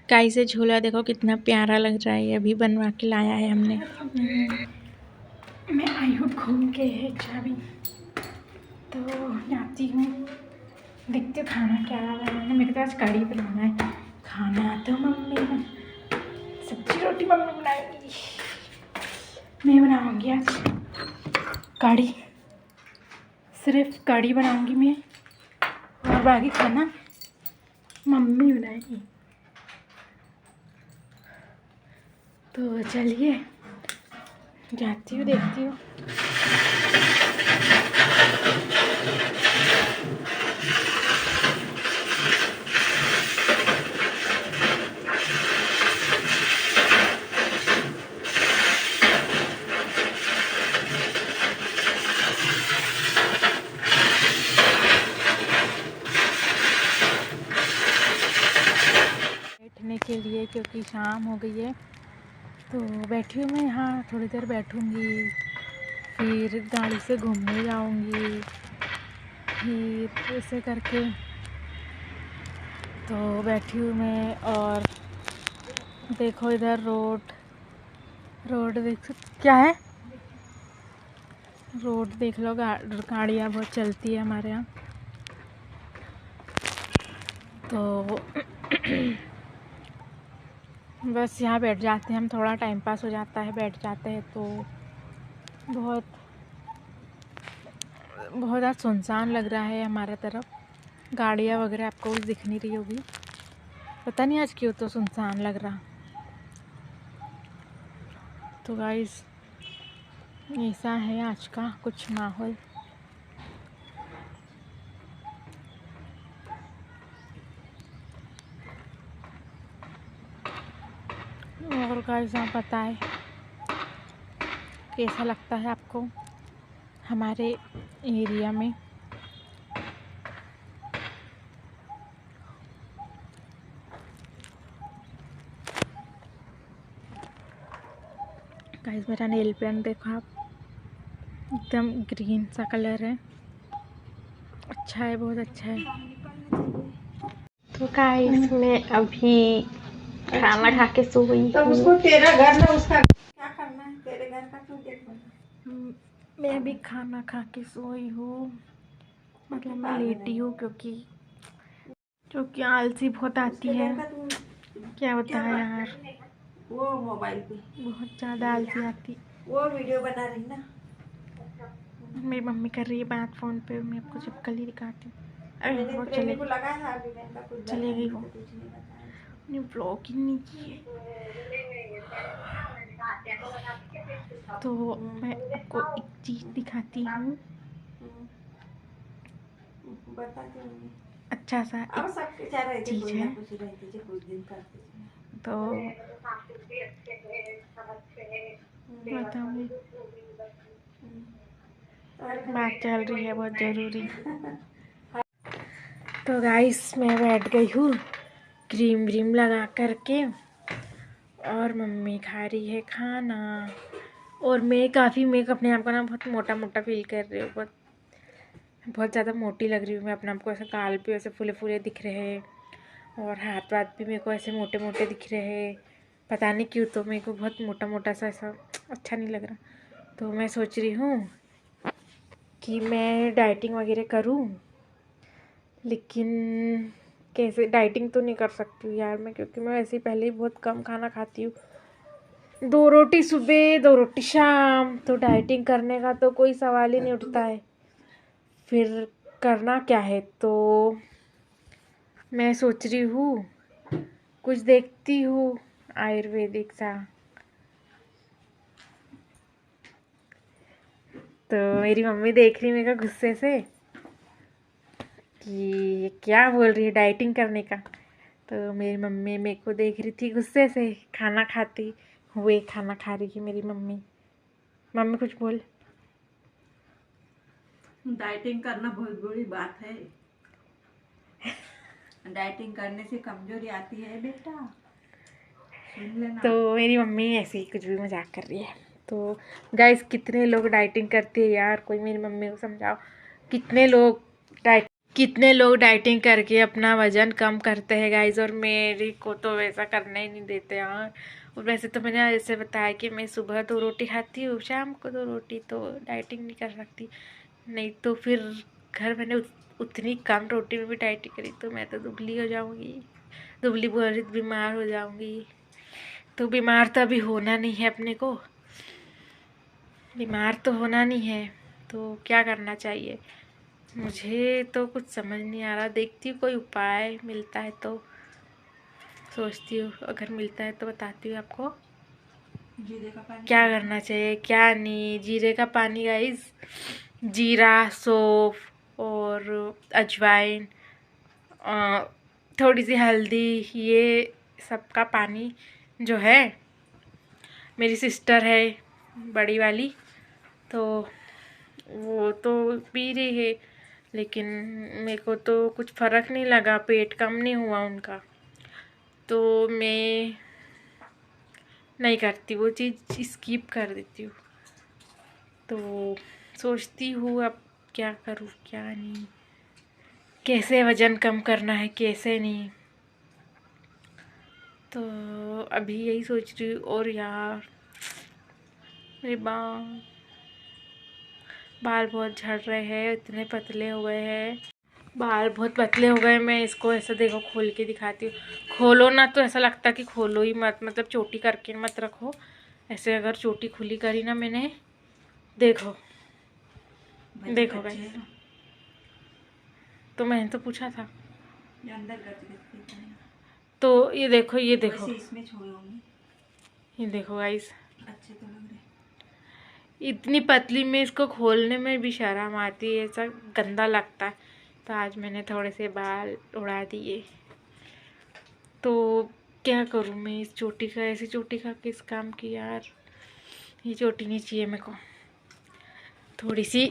Guys से झूला देखो कितना प्यारा लग रहा है, अभी बनवा के लाया है हमने। मैं आई हूँ घूम के है चाबी, तो जाती हूँ, देखते हो खाना क्या बनाना। मेरे पास कढ़ी बनाना है। खाना तो मम्मी ने, सब्जी रोटी मम्मी बनाएगी, मैं बनाऊँगी आज कढ़ी। सिर्फ कढ़ी बनाऊँगी मैं, और बाकी खाना मम्मी बनाएगी। तो चलिए जाती हूँ, देखती हूँ। बैठने के लिए, क्योंकि शाम हो गई है, तो बैठी हूँ मैं यहाँ, थोड़ी देर बैठूँगी, फिर गाड़ी से घूमने जाऊँगी, फिर ऐसे करके। तो बैठी हूँ मैं, और देखो इधर रोड देख क्या है, रोड देख लो, गाड़ियाँ बहुत चलती है हमारे यहाँ। तो बस यहाँ बैठ जाते हैं हम, थोड़ा टाइम पास हो जाता है, बैठ जाते हैं। तो बहुत आज सुनसान लग रहा है हमारे तरफ, गाड़ियाँ वगैरह आपको कुछ दिख नहीं रही होगी, पता नहीं आज क्यों तो सुनसान लग रहा। तो गाइस ऐसा है आज का कुछ माहौल। और गाइस आप बताएं कैसा लगता है आपको हमारे एरिया में। गाइस मेरा नेल पेंट देखो आप, एकदम ग्रीन सा कलर है, अच्छा है, बहुत अच्छा है। तो गाइस मैं अभी खाना खा के सो गई हूँ। उसको तेरा घर ना, उसका क्या करना है, तेरे घर का तू देख। मैं भी खाना खा के सोई हूँ, मतलब मैं लेटी हूँ, क्योंकि आलसी बहुत आती है, क्या बताएं यार, वो मोबाइल पे बहुत ज़्यादा आलसी आती। वो वीडियो बना रही ना, मेरी मम्मी कर रही है बात फ़ोन पे, मैं आपको जब कल ही दिखाती हूँ। अरे वो चले गई, वो ने ब्लॉग ही नहीं किए। तो मैं आपको एक चीज़ दिखाती हूँ, अच्छा सा एक चीज़ है। तो बताऊँ, बात चल रही है बहुत ज़रूरी। तो गाइस मैं बैठ गई हूँ क्रीम व्रीम लगा करके, और मम्मी खा रही है खाना, और मैं अपने आप को ना बहुत मोटा फील कर रही हूँ, बहुत ज़्यादा मोटी लग रही हूँ मैं अपने आप को, ऐसे गाल पे ऐसे फूले दिख रहे हैं, और हाथ वाथ भी मेरे को ऐसे मोटे दिख रहे हैं, पता नहीं क्यों, तो मेरे को बहुत मोटा सा ऐसा अच्छा नहीं लग रहा। तो मैं सोच रही हूँ कि मैं डाइटिंग वगैरह करूँ, लेकिन कैसे डाइटिंग तो नहीं कर सकती हूँ यार मैं, क्योंकि मैं वैसे ही पहले ही बहुत कम खाना खाती हूँ, 2 रोटी सुबह 2 रोटी शाम, तो डाइटिंग करने का तो कोई सवाल ही नहीं उठता है। फिर करना क्या है, तो मैं सोच रही हूँ कुछ देखती हूँ आयुर्वेदिक सा। तो मेरी मम्मी देख रही मेरे को गुस्से से कि क्या बोल रही है डाइटिंग करने का। तो मेरी मम्मी मेरे को देख रही थी गुस्से से, खाना खाती हुए, खाना खा रही है मेरी मम्मी। मम्मी कुछ बोल। डाइटिंग करना बहुत बड़ी बात है, डाइटिंग करने से कमजोरी आती है बेटा, सुन लेना। तो मेरी मम्मी ऐसे ही कुछ भी मजाक कर रही है। तो गाइस कितने लोग डाइटिंग करते हैं यार, कोई मेरी मम्मी को समझाओ, कितने लोग डाइट कितने लोग डाइटिंग करके अपना वजन कम करते हैं गाइज, और मेरे को तो वैसा करने ही नहीं देते यार। और वैसे तो मैंने जैसे बताया कि मैं सुबह 2 रोटी खाती हूँ, शाम को 2 रोटी, तो डाइटिंग नहीं कर सकती। नहीं तो फिर घर मैंने उतनी कम रोटी में भी डाइटिंग करी तो मैं तो दुबली हो जाऊँगी, दुबली बोली बीमार हो जाऊँगी। तो बीमार तो अभी होना नहीं है अपने को, बीमार तो होना नहीं है। तो क्या करना चाहिए, मुझे तो कुछ समझ नहीं आ रहा। देखती हूँ कोई उपाय मिलता है तो सोचती हूँ, अगर मिलता है तो बताती हूँ आपको जीरे का पानी क्या करना चाहिए क्या नहीं। जीरे का पानी गाइस, जीरा, सौंफ और अजवाइन, थोड़ी सी हल्दी, ये सबका पानी जो है, मेरी सिस्टर है बड़ी वाली, तो वो तो पी रही है, लेकिन मेरे को तो कुछ फ़र्क नहीं लगा, पेट कम नहीं हुआ उनका। तो मैं नहीं करती, वो चीज़ स्किप कर देती हूँ। तो सोचती हूँ अब क्या करूँ क्या नहीं, कैसे वज़न कम करना है कैसे नहीं। तो अभी यही सोच रही हूँ। और यार मेरे बाल बहुत झड़ रहे हैं, इतने पतले हो गए हैं, बाल बहुत पतले हो गए। मैं इसको ऐसा देखो खोल के दिखाती हूँ, खोलो ना तो ऐसा लगता कि खोलो ही मत, मतलब चोटी करके मत रखो ऐसे। अगर चोटी खुली करी ना मैंने, देखो देखो गाइस, तो मैंने तो पूछा था। ये अंदर गच तो ये देखो ये देखो, इसमें छोड़े होंगे। ये देखो गाइस, अच्छे तो लग रहे। इतनी पतली में इसको खोलने में भी शर्म आती है, ऐसा गंदा लगता है। तो आज मैंने थोड़े से बाल उड़ा दिए। तो क्या करूँ मैं इस चोटी का, ऐसी चोटी का किस काम की यार, ये चोटी नहीं चाहिए मेरे को। थोड़ी सी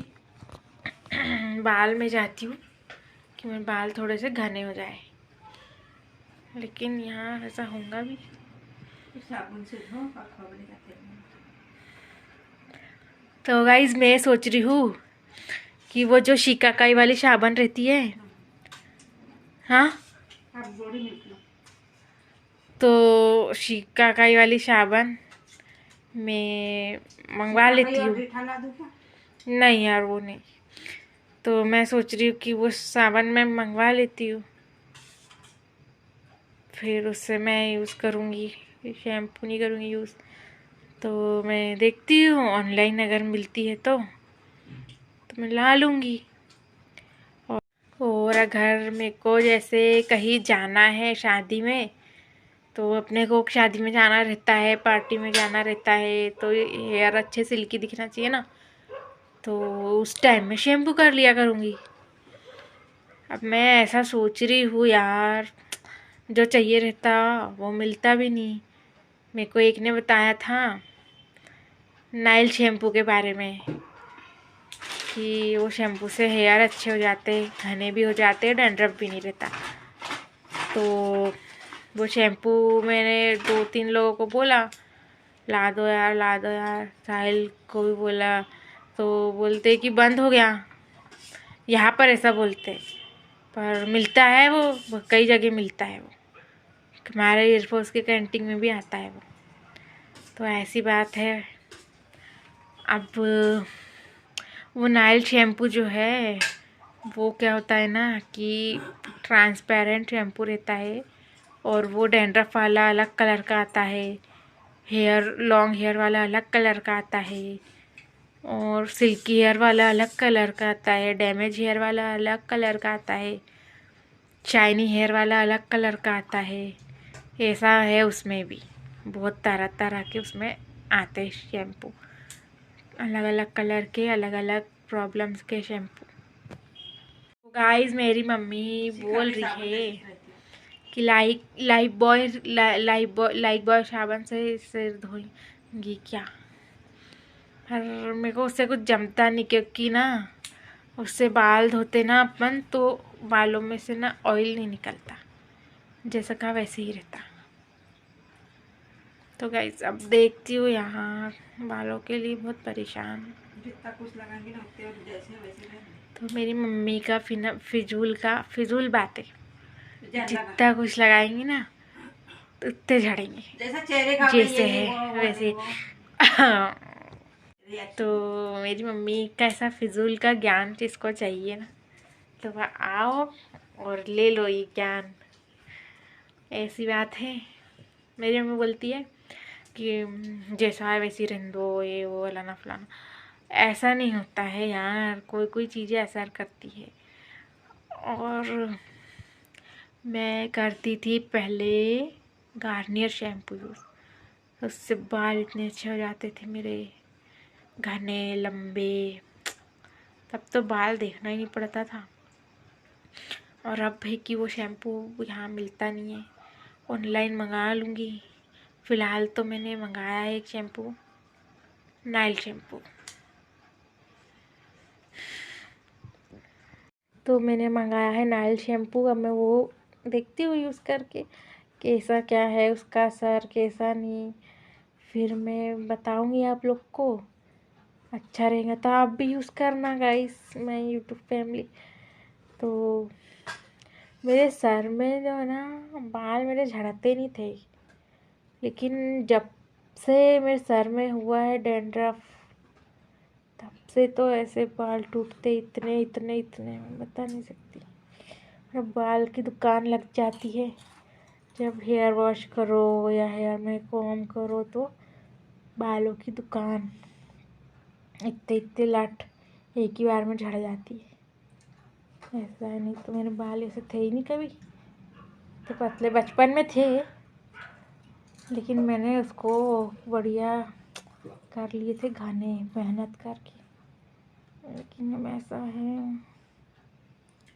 बाल में जाती हूँ कि मेरे बाल थोड़े से घने हो जाए, लेकिन यहाँ ऐसा होगा भी। साबुन से धो और खोबरे का तेल में। तो गाइज मैं सोच रही हूँ कि वो जो शिकाकाई वाली साबुन रहती है, हाँ, आप बॉडी मिल्क लो। तो शिकाकाई वाली साबुन मैं मंगवा लेती हूँ। ला दूं क्या? नहीं यार वो नहीं, तो मैं सोच रही हूँ कि वो साबुन मैं मंगवा लेती हूँ, फिर उससे मैं यूज़ करूँगी, शैम्पू नहीं करूँगी यूज़। तो मैं देखती हूँ ऑनलाइन अगर मिलती है तो मैं ला लूँगी। और अगर मेरे को जैसे कहीं जाना है शादी में, तो अपने को शादी में जाना रहता है, पार्टी में जाना रहता है, तो हेयर अच्छे सिल्की दिखना चाहिए ना, तो उस टाइम में शैम्पू कर लिया करूँगी। अब मैं ऐसा सोच रही हूँ यार, जो चाहिए रहता वो मिलता भी नहीं। मेरे को एक ने बताया था नाइल शैम्पू के बारे में कि वो शैम्पू से हेयर अच्छे हो जाते, घने भी हो जाते, डैंड्रफ भी नहीं रहता। तो वो शैम्पू मैंने 2-3 लोगों को बोला ला दो यार ला दो यार, साहिल को भी बोला, तो बोलते कि बंद हो गया। यहाँ पर ऐसा बोलते, पर मिलता है वो कई जगह मिलता है, वो हमारे एयरफोर्स के कैंटीन में भी आता है वो। तो ऐसी बात है। अब वो नाइल शैम्पू जो है वो क्या होता है ना कि ट्रांसपेरेंट शैम्पू रहता है, और वो डैंड्रफ वाला अलग कलर का आता है, लॉन्ग हेयर वाला अलग कलर का आता है, और सिल्की हेयर वाला अलग कलर का आता है, डैमेज हेयर वाला अलग कलर का आता है, शाइनी हेयर वाला अलग कलर का आता है। ऐसा है उसमें भी बहुत तरह तरह के उसमें आते हैं शैम्पू, अलग अलग कलर के, अलग अलग प्रॉब्लम्स के शैम्पू। गाइस मेरी मम्मी बोल रही है कि लाइक बॉय साबुन से सिर धोएंगी क्या, पर मेरे को उससे कुछ जमता नहीं, क्योंकि ना उससे बाल धोते ना अपन तो बालों में से ना ऑयल नहीं निकलता, जैसा कहा वैसे ही रहता। तो गाइस अब देखती हूँ, यहाँ बालों के लिए बहुत परेशान। जितना कुछ लगाएंगे ना उतने और जैसे वैसे रहेंगे। तो मेरी मम्मी का फिजूल बातें जान लगा। जितना कुछ लगाएंगी ना तो उतने झड़ेंगे, जैसा चेहरे का जैसे ये नहीं, है वो वैसे। नहीं, तो मेरी मम्मी का ऐसा फिजूल का ज्ञान जिसको चाहिए ना, तो वह आओ और ले लो ये ज्ञान। ऐसी बात है। मेरी मम्मी बोलती है कि जैसा है वैसी रहने दो, ये वो फलाना फलाना। ऐसा नहीं होता है यार, कोई कोई चीज़ें असर करती है। और मैं करती थी पहले गार्नियर शैम्पू यूज़, उससे बाल इतने अच्छे हो जाते थे मेरे, घने लंबे। तब तो बाल देखना ही नहीं पड़ता था। और अब है कि वो शैम्पू यहाँ मिलता नहीं है, ऑनलाइन मंगा लूँगी। फ़िलहाल तो मैंने मंगाया है एक शैम्पू, नाइल शैम्पू। तो मैंने मंगाया है नाइल शैम्पू। अब मैं वो देखती हूँ यूज़ करके कैसा क्या है उसका असर, कैसा नहीं। फिर मैं बताऊँगी आप लोग को। अच्छा रहेगा तो आप भी यूज़ करना गाइस, मैं यूट्यूब फैमिली। तो मेरे सर में जो है ना, बाल मेरे झड़ते नहीं थे, लेकिन जब से मेरे सर में हुआ है डैंड्रफ, तब से तो ऐसे बाल टूटते इतने इतने इतने, मैं बता नहीं सकती। अब बाल की दुकान लग जाती है जब हेयर वॉश करो या हेयर में कॉम करो, तो बालों की दुकान, इतने इतने लाट एक ही बार में झड़ जाती है। ऐसा है, नहीं तो मेरे बाल ऐसे थे ही नहीं कभी। तो पतले बचपन में थे, लेकिन मैंने उसको बढ़िया कर लिए थे घने, मेहनत करके। लेकिन अब ऐसा है,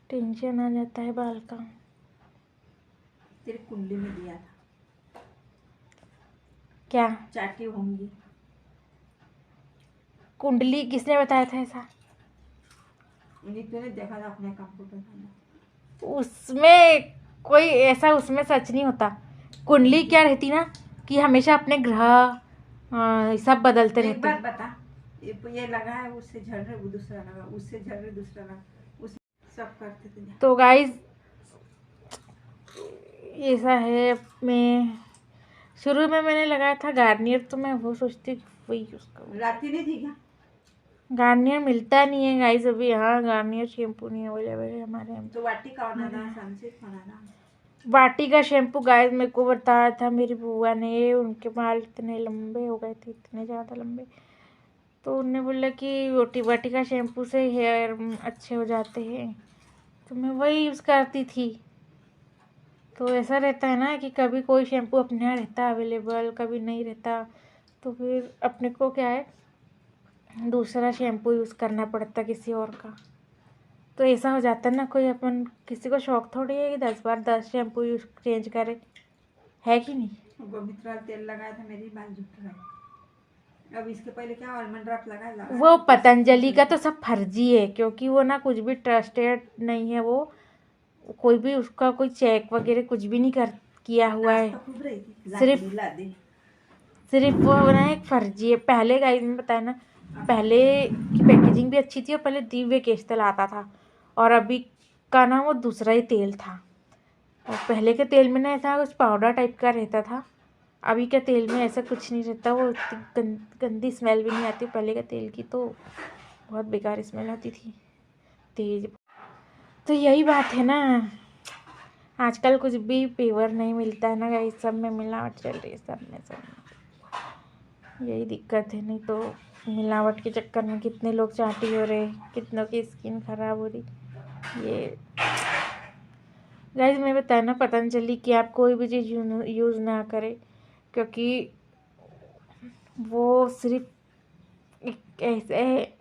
टेंशन आ जाता है बाल का। तेरी कुंडली में दिया था, क्या चाटी होंगी। कुंडली किसने बताया था ऐसा? उन्हीं तूने देखा था अपने कंप्यूटर में। उसमें कोई ऐसा उसमें सच नहीं होता। कुंडली क्या रहती ना कि हमेशा अपने ग्रह सब बदलते एक रहते। बात बता, ये लगा है उससे झड़ रहे, वो दूसरा लगा, उससे झड़ रहे दूसरा लगा, उस सब करते थे। तो गाइस ऐसा है। मैं शुरू में मैंने लगाया था गार्नियर, तो मैं वो सोचती वही यूज़ करूँ। राती नहीं थी क्या? गार्नियर मिलता नहीं है गाइस अभी, यहाँ गार्नियर शैम्पू नहीं अवेलेबल है हमारे यहाँ। तो वाटी का बनाना, सनसिल्क बनाना। वाटी का शैम्पू गाइस मेरे को बताया था मेरी बुआ ने, उनके बाल इतने लंबे हो गए थे, इतने ज़्यादा लंबे। तो उन्होंने बोला कि वाटी का शैम्पू से हेयर अच्छे हो जाते हैं, तो मैं वही यूज़ करती थी। तो ऐसा रहता है ना कि कभी कोई शैम्पू अपने यहाँ रहता अवेलेबल, कभी नहीं रहता, तो फिर अपने को क्या है, दूसरा शैम्पू यूज़ करना पड़ता किसी और का। तो ऐसा हो जाता है ना, कोई अपन किसी को शौक थोड़ी है कि 10 बार 10 शैम्पू यूज़ चेंज करे, है कि नहीं। गोमित्रा तेल लगाया था, मेरी बाल झुक रहा। अब इसके पहले क्या आलमंड ड्रॉप लगा वो पतंजलि का तो सब फर्जी है, क्योंकि वो ना कुछ भी ट्रस्टेड नहीं है। वो कोई भी उसका कोई चेक वगैरह कुछ भी नहीं कर किया हुआ है। सिर्फ वो ना एक फर्जी है। पहले गाइस में बताया ना, पहले की पैकेजिंग भी अच्छी थी और पहले दिव्य केश तेल आता था, और अभी का ना वो दूसरा ही तेल था। और पहले के तेल में ना ऐसा कुछ पाउडर टाइप का रहता था, अभी के तेल में ऐसा कुछ नहीं रहता। वो गंदी स्मेल भी नहीं आती पहले के तेल की, तो बहुत बेकार स्मेल आती थी, तेज। तो यही बात है ना, आजकल कुछ भी प्योर नहीं मिलता है ना गाइस, सब में मिलावट चल रही है, सब में यही दिक्कत है। नहीं तो मिलावट के चक्कर में कितने लोग चाटी हो रहे, कितनों की स्किन खराब हो रही। ये गाइस मैं बताया ना, पतंजलि की आप कोई भी चीज़ यूज़ ना करें, क्योंकि वो सिर्फ एक ऐसे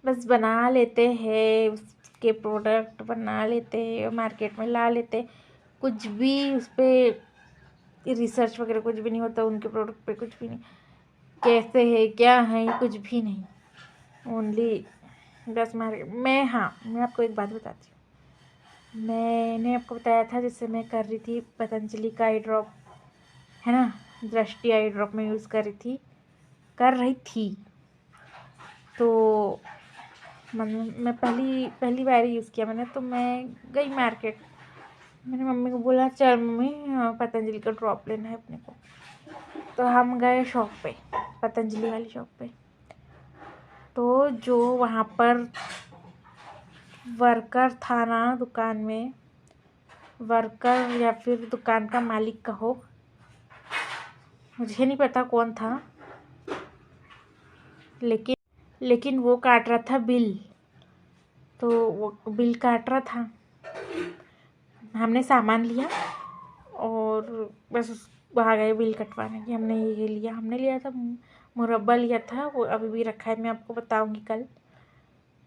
बस बना लेते हैं, उसके प्रोडक्ट बना लेते हैं, मार्केट में ला लेते हैं, कुछ भी उस पर रिसर्च वगैरह कुछ भी नहीं होता उनके प्रोडक्ट पे, कुछ भी नहीं, कैसे है क्या है कुछ भी नहीं, ओनली बस मैं आपको एक बात बताती हूँ। मैंने आपको बताया था जैसे मैं कर रही थी पतंजलि का आई ड्रॉप, है ना, दृष्टि आई ड्रॉप में यूज़ कर रही थी। तो मैं पहली बार यूज़ किया मैंने, तो मैं गई मार्केट। मैंने मम्मी को बोला चल मम्मी पतंजलि का ड्रॉप लेना है अपने को। तो हम गए शॉप पे, पतंजलि वाली शॉप पे। तो जो वहाँ पर वर्कर था ना दुकान में, वर्कर या फिर दुकान का मालिक कहो, मुझे नहीं पता कौन था, लेकिन वो काट रहा था बिल। तो वो बिल काट रहा था, हमने सामान लिया और बस वहाँ गए बिल कटवाने की। हमने लिया था मुरब्बा लिया था, वो अभी भी रखा है, मैं आपको बताऊंगी कल।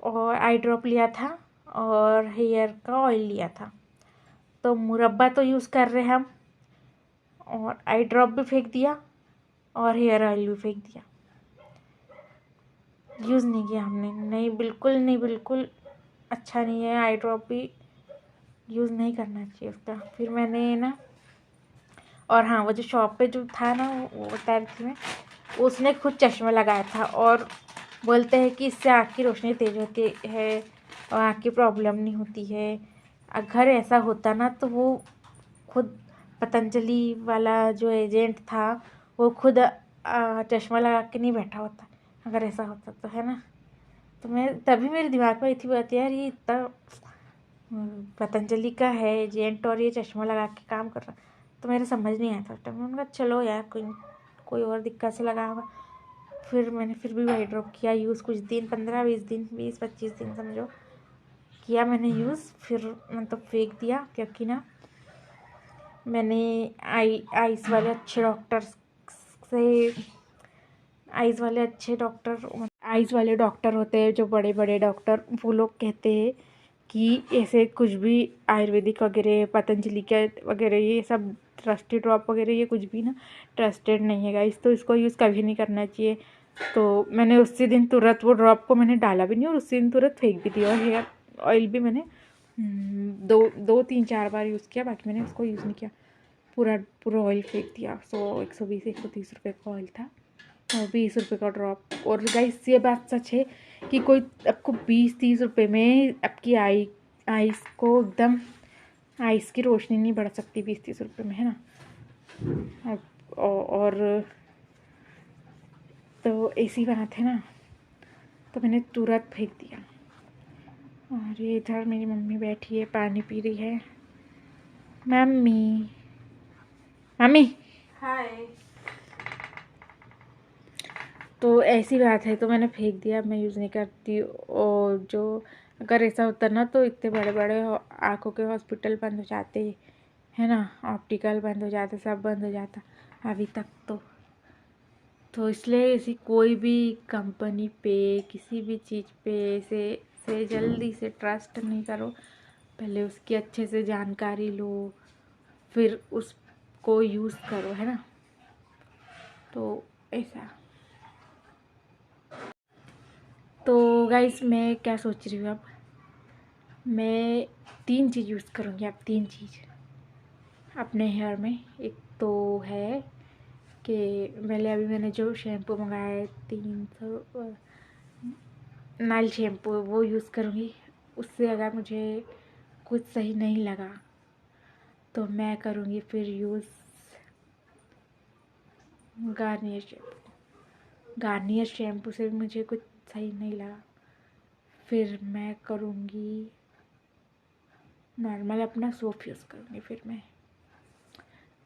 और आई ड्रॉप लिया था और हेयर का ऑयल लिया था। तो मुरब्बा तो यूज़ कर रहे हम, और आई ड्रॉप भी फेंक दिया और हेयर ऑयल भी फेंक दिया। यूज़ नहीं किया हमने, नहीं बिल्कुल अच्छा नहीं है। आई ड्रॉप भी यूज़ नहीं करना चाहिए उसका। फिर मैंने ना, और हाँ, वो जो शॉप पे जो था ना, वो बता रही थी मैं, उसने खुद चश्मा लगाया था और बोलते हैं कि इससे आँख की रोशनी तेज होती है और आँख की प्रॉब्लम नहीं होती है। अगर ऐसा होता ना तो वो खुद पतंजलि वाला जो एजेंट था वो खुद चश्मा लगा के नहीं बैठा होता, अगर ऐसा होता तो, है ना। तो मैं तभी मेरे दिमाग में थी बात, यार ये इतना पतंजलि का है एजेंट और ये चश्मा लगा के काम कर रहा। तो मेरे समझ नहीं आया था उस टाइम। मैंने कहा चलो यार कोई और दिक्कत से लगा होगा। फिर मैंने फिर भी वाई ड्रॉप किया यूज़ कुछ दिन, 15-20 दिन, 20-25 दिन समझो किया मैंने यूज़। फिर मतलब फेंक दिया, क्योंकि ना मैंने आइज़ वाले अच्छे डॉक्टर से, आइज़ वाले डॉक्टर होते हैं जो बड़े बड़े डॉक्टर, वो लोग कहते हैं कि ऐसे कुछ भी आयुर्वेदिक वगैरह, पतंजलि के वगैरह, ये सब ट्रस्टेड ड्रॉप वगैरह ये कुछ भी ना ट्रस्टेड नहीं है गाइस। तो इसको यूज़ कभी नहीं करना चाहिए। तो मैंने उसी दिन तुरंत वो ड्रॉप को मैंने डाला भी नहीं और उसी दिन तुरंत फेंक भी दिया। और हेयर ऑयल भी मैंने 2-3-4 बार यूज़ किया, बाकी मैंने उसको यूज़ नहीं किया। पूरा ऑयल फेंक दिया। 120-130 रुपये का ऑयल था और 20 रुपये का ड्रॉप। और गाइस ये बात सच है कि कोई आपको 20-30 रुपये में आपकी आइस को एकदम, आइस की रोशनी नहीं बढ़ सकती 20-30 रुपये में, है ना। और तो ऐसी बात है ना, तो मैंने तुरंत फेंक दिया। और ये इधर मेरी मम्मी बैठी है, पानी पी रही है। मम्मी हाय। तो ऐसी बात है, तो मैंने फेंक दिया, मैं यूज़ नहीं करती। और जो अगर ऐसा होता ना तो इतने बड़े बड़े आँखों के हॉस्पिटल बंद हो जाते, है ना, ऑप्टिकल बंद हो जाते, सब बंद हो जाता अभी तक। तो इसलिए ऐसी कोई भी कंपनी पे, किसी भी चीज़ पे से जल्दी से ट्रस्ट नहीं करो। पहले उसकी अच्छे से जानकारी लो, फिर उसको यूज़ करो, है ना। तो ऐसा। तो गाइस मैं क्या सोच रही हूँ, अब मैं 3 चीज़ यूज़ करूँगी। अब 3 चीज़ अपने हेयर में। एक तो है कि मैंने जो शैम्पू मंगाया है 300 नाइल शैम्पू, वो यूज़ करूँगी। उससे अगर मुझे कुछ सही नहीं लगा तो मैं करूँगी फिर यूज़ गार्नियर शैम्पू से भी मुझे कुछ सही नहीं लगा, फिर मैं करूँगी नॉर्मल अपना सोप यूज़ करूँगी फिर मैं।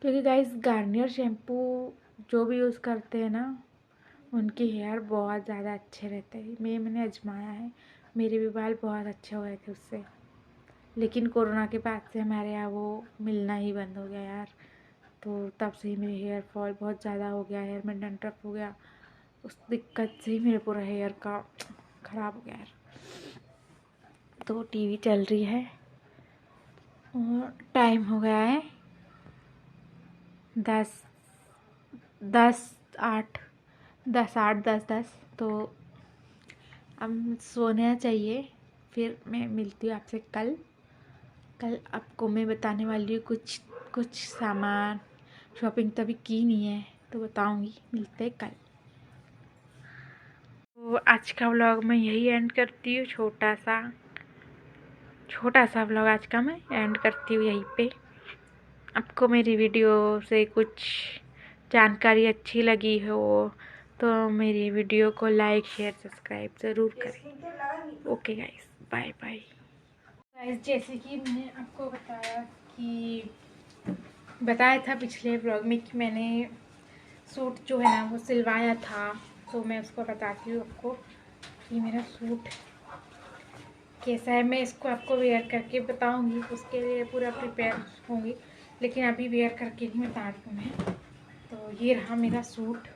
क्योंकि गाइस गार्नियर शैम्पू जो भी यूज़ करते हैं ना, उनके हेयर बहुत ज़्यादा अच्छे रहते हैं। मैंने आजमाया है, मेरे भी बाल बहुत अच्छे हुए थे उससे। लेकिन कोरोना के बाद से हमारे यहाँ वो मिलना ही बंद हो गया यार। तो तब से ही मेरे हेयर फॉल बहुत ज़्यादा हो गया, हेयर में डंठल हो गया। उस दिक्कत से ही मेरे पूरा हेयर का ख़राब हो गया यार। तो टीवी चल रही है और टाइम हो गया है 10:08 तो अब सोना चाहिए। फिर मैं मिलती हूँ आपसे कल आपको मैं बताने वाली हूँ कुछ सामान। शॉपिंग तो अभी की नहीं है, तो बताऊँगी। मिलते हैं कल। तो आज का व्लॉग मैं यही एंड करती हूँ, छोटा सा व्लॉग आज का मैं एंड करती हूँ यहीं पे। आपको मेरी वीडियो से कुछ जानकारी अच्छी लगी हो तो मेरी वीडियो को लाइक शेयर सब्सक्राइब ज़रूर करें। Okay guys, bye bye guys. जैसे कि मैंने आपको बताया था पिछले व्लॉग में कि मैंने सूट जो है ना वो सिलवाया था, तो मैं उसको बताती हूँ आपको कि मेरा सूट कैसा है। मैं इसको आपको वेयर करके बताऊंगी, उसके लिए पूरा प्रिपेयर होंगी, लेकिन अभी वेयर करके नहीं बता रही हूँ मैं। तो ये रहा मेरा सूट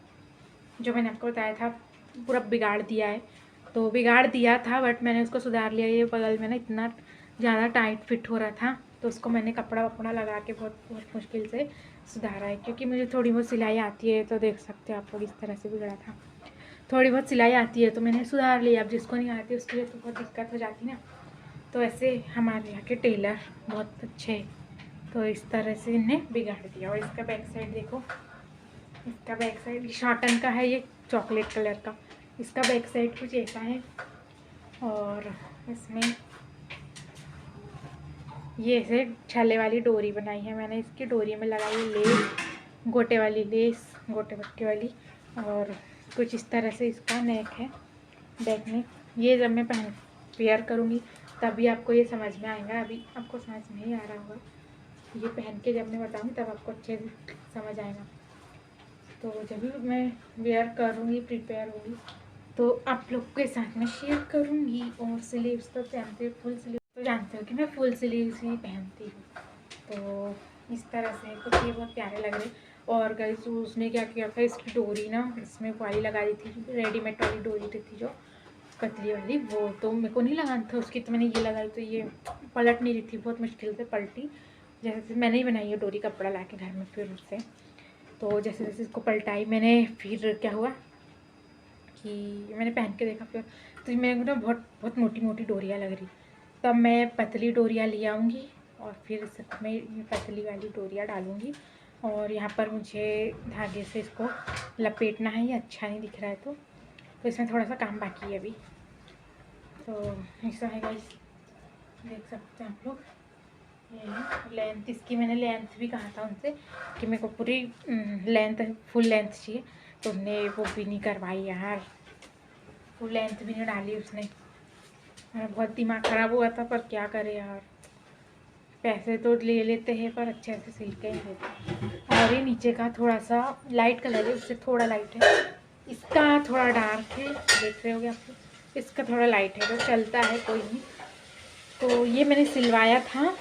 जो मैंने आपको बताया था, पूरा बिगाड़ दिया है। तो बिगाड़ दिया था बट मैंने उसको सुधार लिया। ये बगल में ना इतना ज़्यादा टाइट फिट हो रहा था, तो उसको मैंने कपड़ा वपड़ा लगा के बहुत मुश्किल से सुधारा है, क्योंकि मुझे थोड़ी बहुत सिलाई आती है। तो देख सकते हो आप लोग, इस तरह से बिगड़ा था। थोड़ी बहुत सिलाई आती है तो मैंने सुधार लिया। अब जिसको नहीं आती उसके लिए तो बहुत दिक्कत हो जाती है ना। तो ऐसे हमारे यहाँ के टेलर बहुत अच्छे, तो इस तरह से इन्हें बिगाड़ दिया। और इसका बैक साइड देखो, इसका बैक साइड शॉर्टन का है, ये चॉकलेट कलर का। इसका बैक साइड कुछ ऐसा है, और इसमें ये ऐसे छल्ले वाली डोरी बनाई है मैंने। इसकी डोरी में लगाई है लेस, गोटे वाली लेस, गोटे पट्टी वाली। और कुछ इस तरह से इसका नेक है, बैक नेक। ये जब मैं वेयर करूँगी तभी आपको ये समझ में आएगा, अभी आपको समझ नहीं आ रहा होगा। ये पहन के जब मैं बताऊँगी तब आपको अच्छे से समझ आएगा। तो जब भी मैं वेयर करूँगी, प्रिपेयर होंगी, तो आप लोग के साथ में शेयर करूँगी। और स्लीव्स तो पहनते, फुल स्लीव तो जानते हो कि मैं फुल स्लीव्स ही पहनती हूँ। तो इस तरह से कुछ ये बहुत प्यारे लग रहे। और गाइस उसने क्या किया था, इसकी डोरी ना इसमें वाली लगा दी थी, रेडीमेड वाली डोरी थी जो पतली वाली, वो तो मेरे को नहीं लगाना था उसकी। तो मैंने ये लगाई तो ये पलट नहीं रही थी, बहुत मुश्किल से पलटी। जैसे मैंने ही बनाई है डोरी, कपड़ा ला के घर में, फिर उससे तो जैसे जैसे इसको पलटाई मैंने, फिर क्या हुआ कि मैंने पहन के देखा, फिर तो मेरे को ना बहुत मोटी मोटी डोरियाँ लग रही। तब मैं पतली डोरियाँ ले आऊँगी और फिर सब में ये पतली वाली डोरियाँ डालूँगी। और यहाँ पर मुझे धागे से इसको लपेटना है, ये अच्छा नहीं दिख रहा है तो इसमें थोड़ा सा काम बाकी है अभी। तो ऐसा है गाइस, देख सकते हैं आप लोग। ये लेंथ इसकी, मैंने लेंथ भी कहा था उनसे कि मेरे को पूरी लेंथ, फुल लेंथ चाहिए, तो उन्होंने वो भी नहीं करवाई यार, फुल लेंथ भी नहीं डाली उसने। मेरा बहुत दिमाग ख़राब हुआ था, पर क्या करे यार, पैसे तो ले लेते हैं पर अच्छे से सिल के नहीं देते। और ये नीचे का थोड़ा सा लाइट कलर है, उससे थोड़ा लाइट है, इसका थोड़ा डार्क है, देख रहे होगे आप लोग। इसका थोड़ा लाइट है, तो चलता है, कोई नहीं। तो ये मैंने सिलवाया था,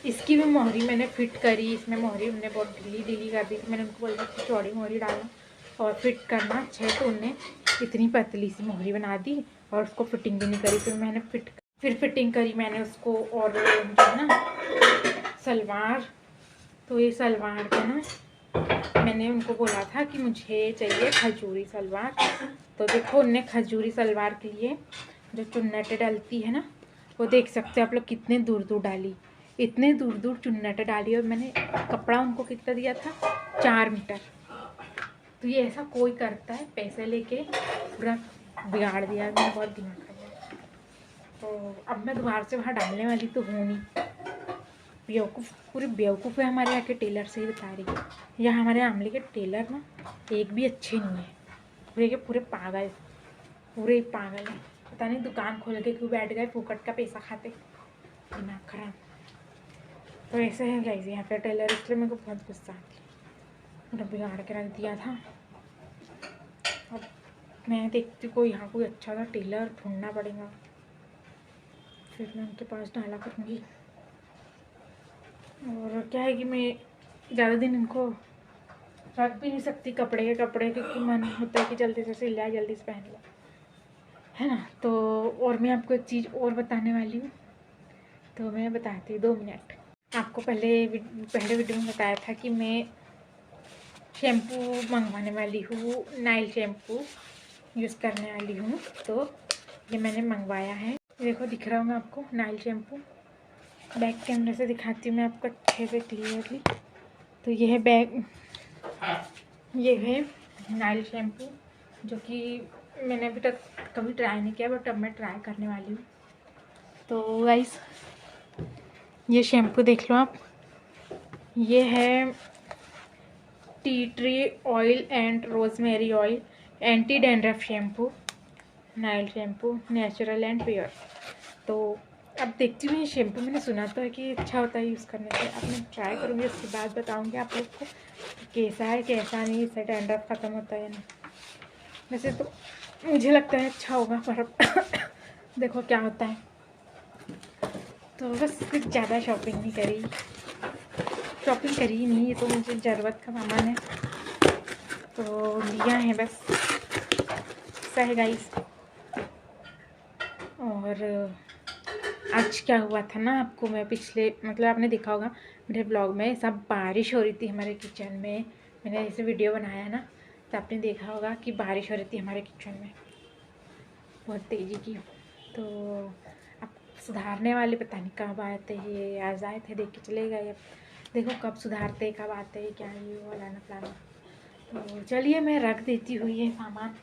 इसकी भी मोहरी मैंने फिट करी। इसमें मोहरी उनने बहुत ढीली कर दी, तो मैंने उनको बोला कि चौड़ी मोहरी डालना और फिट करना अच्छा है, तो उनने इतनी पतली सी मोहरी बना दी और उसको फिटिंग भी नहीं करी। फिर मैंने फिर फिटिंग करी मैंने उसको। और जो है ना सलवार, तो ये सलवार का ना मैंने उनको बोला था कि मुझे चाहिए खजूरी सलवार। तो देखो उनने खजूरी सलवार के लिए जो चुन्नटें डलती है ना, वो देख सकते हो आप लोग कितने दूर दूर डाली, इतने दूर दूर चुन्नटें डाली। और मैंने कपड़ा उनको कितना दिया था, 4 मीटर। तो ये ऐसा कोई करता है, पैसे लेके पूरा बिगाड़ दिया। मैंने बहुत दिमाग खराब। तो अब मैं दोबारा से वहाँ डालने वाली तो हूँ नहीं, बेवकूफ़, पूरे बेवकूफ़ है हमारे यहाँ के टेलर, से ही बता रही है। यहाँ हमारे आमले के टेलर ना एक भी अच्छे नहीं है, पूरे के पूरे पागल, पूरे पागल है। पता नहीं दुकान खोल के क्यों बैठ गए, फुकट का पैसा खाते, दिमाग खराब। तो ऐसे है गाइस यहाँ पे टेलर, इसलिए मेरे को बहुत गुस्सा आती है, पूरा बिगाड़ के रख दिया था। अब मैं देखती कोई यहाँ कोई अच्छा सा टेलर ढूंढना पड़ेगा, फिर मैं उनके पास डाला करूँगी। और क्या है कि मैं ज़्यादा दिन इनको रख भी नहीं सकती, कपड़े क्योंकि मन होता है कि जल्दी से सिल जाए, जल्दी से पहन लो, है ना। तो और मैं आपको एक चीज़ और बताने वाली हूँ, तो मैं बताती हूँ, 2 मिनट। आपको पहले वीडियो में बताया था कि मैं शैम्पू मंगवाने वाली हूँ, नाइल शैम्पू यूज़ करने वाली हूँ। तो ये मैंने मंगवाया है, देखो दिख रहा होगा आपको नाइल शैम्पू। बैक कैमरे से दिखाती हूँ मैं आपको अच्छे से क्लियरली। तो ये है ये है नाइल शैम्पू, जो कि मैंने अभी तक कभी ट्राई नहीं किया, बट अब मैं ट्राई करने वाली हूँ। तो गाइस ये शैम्पू देख लो आप, ये है tea tree oil and rosemary oil anti dandruff shampoo, Nile shampoo, natural and pure. तो अब देखती हूँ ये शैम्पू, मैंने सुना तो है कि अच्छा होता है यूज़ करने से। अब मैं ट्राई करूँगी, उसके बाद बताऊँगी आप लोग को कैसा है कैसा नहीं, इससे डैंड्रफ ख़त्म होता है या नहीं। वैसे तो मुझे लगता है अच्छा होगा, पर अब देखो क्या होता है। तो बस कुछ ज़्यादा शॉपिंग नहीं करी, शॉपिंग करी ही नहीं, ये तो मुझे ज़रूरत का सामान है तो लिया है बस, सही गाइस। और आज क्या हुआ था ना, आपको मैं पिछले मतलब आपने देखा होगा मेरे ब्लॉग में, सब बारिश हो रही थी हमारे किचन में। मैंने ऐसे वीडियो बनाया ना, तो आपने देखा होगा कि बारिश हो रही थी हमारे किचन में बहुत तेज़ी की। तो अब सुधारने वाले पता नहीं कब आए थे, ये आज आए थे, देख के चले गए। अब देखो कब सुधारते कब आते हैं, क्या ये वो लाना प्लाना। तो चलिए मैं रख देती हूँ ये सामान,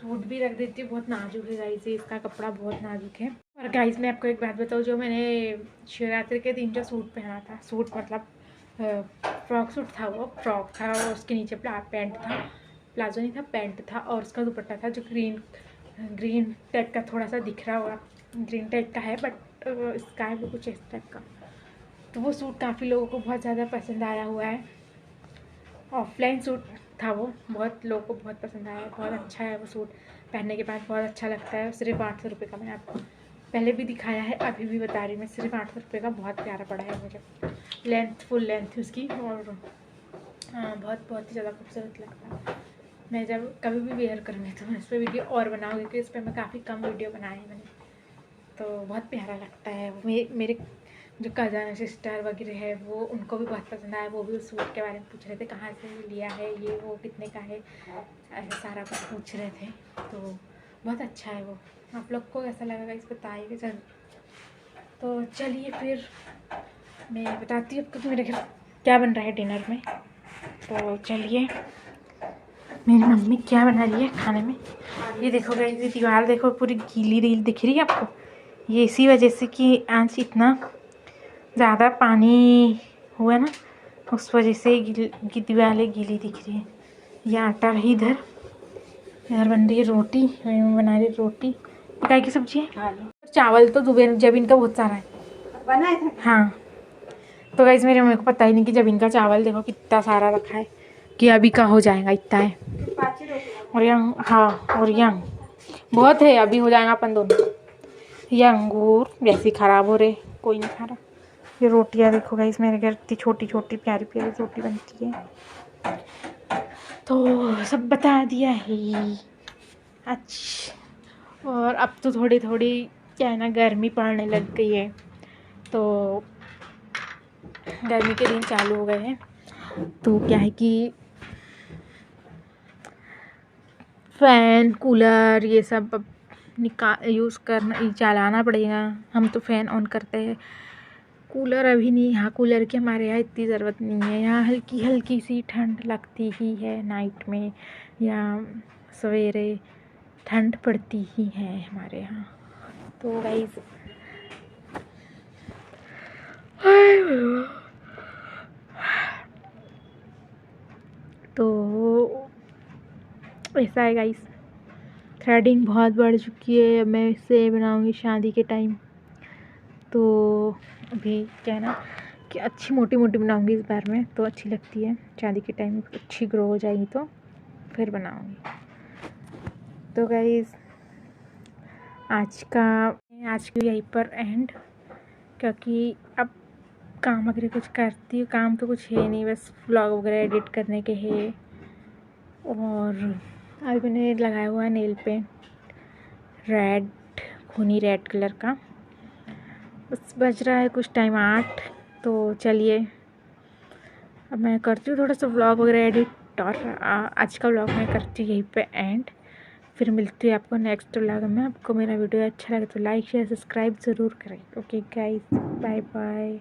सूट भी रख देती हूँ, बहुत नाजुक है गाइस, इसका कपड़ा बहुत नाजुक है। और गाइस मैं आपको एक बात बताऊँ, जो मैंने शिवरात्रि के दिन जो सूट पहना था, सूट मतलब फ्रॉक सूट था, वो फ्रॉक था और उसके नीचे पैंट था, प्लाजो नहीं था पैंट था, और उसका दुपट्टा था जो ग्रीन टाइप का थोड़ा सा दिख रहा होगा, ग्रीन टाइप का है बट स्काई ब्लू कुछ इस टाइप का। तो वो सूट काफ़ी लोगों को बहुत ज़्यादा पसंद आया हुआ है, ऑफलाइन सूट था वो, बहुत लोगों को बहुत पसंद आया, बहुत अच्छा है वो सूट, पहनने के बाद बहुत अच्छा लगता है। सिर्फ 800 रुपये का, मैंने आपको पहले भी दिखाया है, अभी भी बता रही हूँ मैं, सिर्फ 800 रुपये का, बहुत प्यारा पड़ा है मुझे। लेंथ फुल लेंथ थी उसकी, और बहुत ही ज़्यादा खूबसूरत लगता है। मैं जब कभी भी वेयर करूँगी तो मैं इस पर वीडियो और बनाऊँगी, क्योंकि इस पर मैं काफ़ी कम वीडियो बनाई है मैंने, तो बहुत प्यारा लगता है। मेरे जो कज़न सिस्टर वगैरह है वो, उनको भी बहुत पसंद आया, वो भी उस सूट के बारे में पूछ रहे थे कहाँ से लिया है, ये वो कितने का है, ऐसा सारा कुछ पूछ रहे थे। तो बहुत अच्छा है वो, आप लोग को कैसा लगेगा इस बताइएगा जरूर। तो चलिए फिर मैं बताती हूँ आपको कि मेरे घर क्या बन रहा है डिनर में। तो चलिए, मेरी मम्मी क्या बना रही है खाने में, ये देखो गाइस, ये दीवार देखो पूरी गीली रील दिख रही है आपको, ये इसी वजह से कि आज इतना ज़्यादा पानी हुआ ना, उस वजह से दीवारें गीली दिख रही है। ये आटा रही इधर बन रही है रोटी, बना रही रोटी, काय की सब्जी है, चावल तो जबीन का बहुत सारा है बनाए थे। हाँ, तो गाइस मेरे मम्मी को पता ही नहीं कि जबीन का चावल देखो कितना सारा रखा है, कि अभी का हो जाएगा इतना है। और यहाँ हाँ, और यहाँ बहुत है, अभी हो जाएगा अपन दोनों। ये अंगूर वैसे ख़राब हो रहे, कोई नहीं खा रहा। ये रोटियाँ देखो गाइस, मेरे घर इतनी छोटी छोटी प्यारी प्यारी रोटी बनती है। तो सब बता दिया है। अच्छा, और अब तो थोड़ी थोड़ी क्या है ना, गर्मी पड़ने लग गई है, तो गर्मी के दिन चालू हो गए हैं, तो क्या है कि फ़ैन कूलर ये सब अब यूज़ करना चलाना पड़ेगा। हम तो फ़ैन ऑन करते हैं, कूलर अभी नहीं, यहाँ कूलर की हमारे यहाँ इतनी ज़रूरत नहीं है। यहाँ हल्की हल्की सी ठंड लगती ही है नाइट में, या सवेरे ठंड पड़ती ही है हमारे यहाँ। तो गाइस तो ऐसा है गाइस, थ्रेडिंग बहुत बढ़ चुकी है, मैं इससे बनाऊँगी शादी के टाइम। तो अभी क्या है ना कि अच्छी मोटी मोटी बनाऊँगी इस बार में, तो अच्छी लगती है, शादी के टाइम अच्छी ग्रो हो जाएगी तो फिर बनाऊँगी। तो गाइस आज की यहीं पर एंड, क्योंकि अब काम वगैरह कुछ करती हूँ, काम तो कुछ है नहीं, बस व्लॉग वगैरह एडिट करने के है। और अभी मैंने लगाया हुआ है नेल पेंट रेड, खूनी रेड कलर का। बस बज रहा है कुछ टाइम 8, तो चलिए अब मैं करती हूँ थोड़ा सा व्लॉग वगैरह एडिट, और आज का व्लॉग मैं करती हूँ यहीं पे एंड। फिर मिलती हूँ आपको नेक्स्ट व्लॉग में। आपको मेरा वीडियो अच्छा लगे तो लाइक शेयर सब्सक्राइब ज़रूर करें। Okay guys, bye bye.